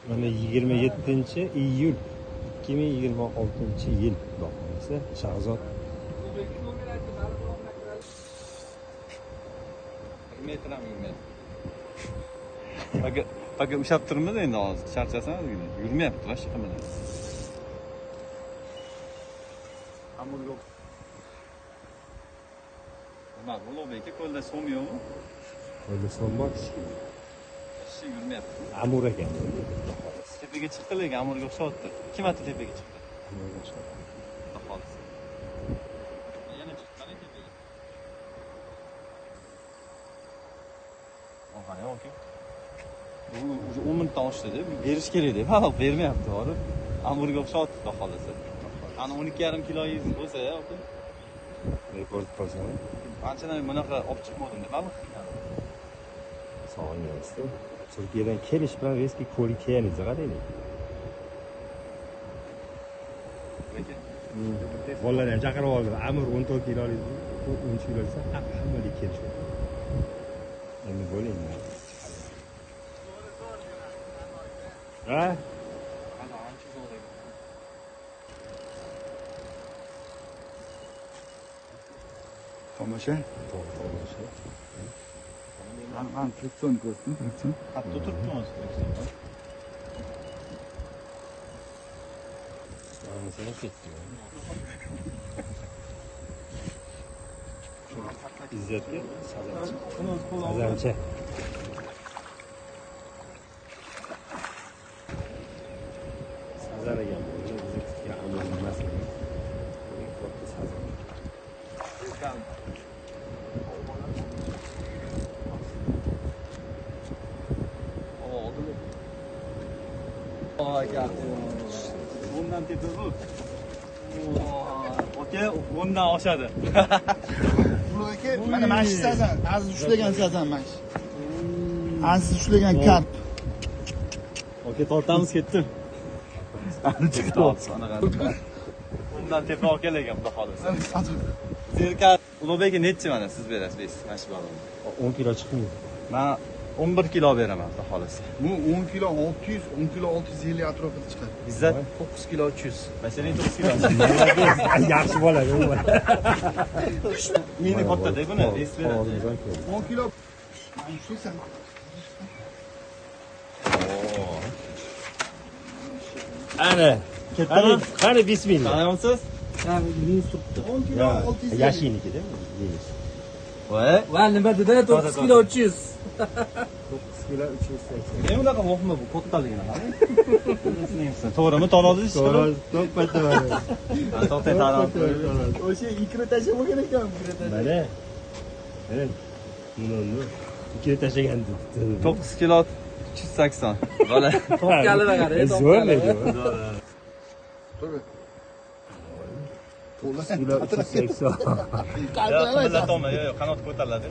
Mana 27-iyul 2026-yil bahonasi Shahzod. Paka ushab turibmiz endi hozir. Charchasan ozgina. Yurmayapti, boshqa qilmadim. Amur yo'q. Nima, Ulug'bekka qo'lda so'm yo'qmi? Qo'lda so'm bor. Kishi yurmayapti. Amur ekan. Tepaga chiqdi, lekin Amurga o'xshatdi. 2 marta tepaga chiqdi. Amurga o'xshatdi. Xolos. Yana chiqqan tepaga. Oha, yo'q. Bu 10 minutdan oshdi-da, berish kerak deb. Ha, bermayapti, borib. Amurga o'xshatdi, xolos. Ana 12,5 kiloyingiz bo'lsa-ya, aka. Rekord qilsam. Qanchadan bunaqa olib chiqmadim deb, baliq. Sog'ingansiz. Turkiyadan kelish bilan eski ko'rikayingizni qaraylik. Bolalar ham chaqirib oldi. Amir 14 kilolik, 13 kilo desa, hammalik kelishdi. Endi bo'lingmi? Ha? Tomosha. Tomosha. Ben friksiyon ko'rsam, friksiyon. Hatto turibmi o'zi? Mana sen ketding. İzzetga sazancha. Sazan ekan. Bizga amal emas. Sazan. Bundan tepa bu. Aka, bundan oshadi. Bularga mana mash sazan, aziz ushlagan sazan mash. Aziz ushlagan karp. Aka, tortamiz ketdim. Bundan tepa aka lekin xudo xolisa. Zerka Ulug'bekka necha mana siz berasiz, mana shu balonni. 10 kilo chiqmaydi. Men 11 kilo beraman, xudo xolisa. Bu 10 kilo 600, 10 kilo 650 atrofida chiqadi. İzzat 9 kilo 300. Masalan 9 kilo. Yaxshi bo'ladi u. Meni katta-da buni, es beradi. 10 kilo. Mana shu sen. Ana, qani bismillah. Taniyapsiz? 10 kilo 650. Yashinikida yeymiz. Va nima dedi? 9 kilo 300. 9 kilo 380. Men unaqa muhimi bu kattaligini qarang. To'g'rimi? Tarozi To'g'ri, to'ppa to'g'ri. To'xtay tarozi. O'sha ikra tashlamagan ekan, ikra Mana. Mana. Buni ikki tashlagan debdi. 9 kilo 380. Bola. Topganini qarang. Zo'r lekin. To'g'ri. Kilo 380. Yo'q, yo'q, qanot ko'tariladi.